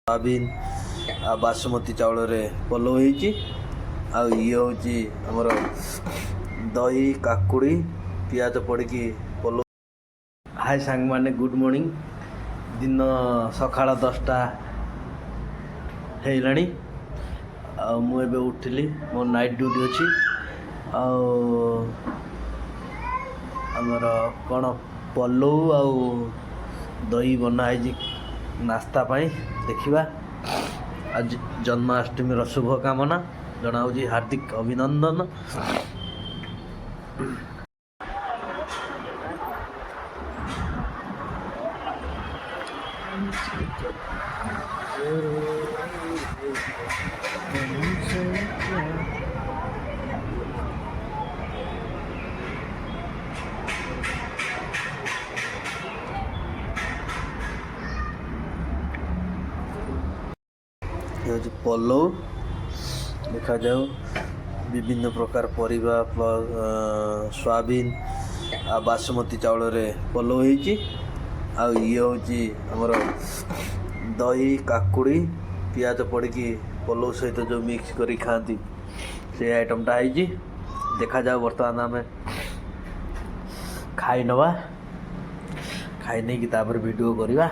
Soybean आ बासमती चाउल रे पलो होईची आ ये होची हमर दही काकुड़ी पियाज पड़की पलो। हाय सांग माने गुड मॉर्निंग। दिन सकाळ 10टा हेलाणी मु एबे उठिली मो नाइट ड्यूटी अच्छी आमर कौन पलो आ दही बनाई नास्ता पाई देखिबा। आज जन्माष्टमी शुभ कामना जनाऊँ हार्दिक अभिनंदन। ये पलो देखा जाओ विभिन्न प्रकार परिबा प्लस सोयाबीन आ बासमती चाउल रे पलो होईची आ ये होची हमर दही काकुड़ी पियाज पड़की पलो सहित जो मिक्स करी खाती से आइटमटा है। देखा जाओ बर्तमान आम खाई नवा खाई नहीं कि वीडियो करवा।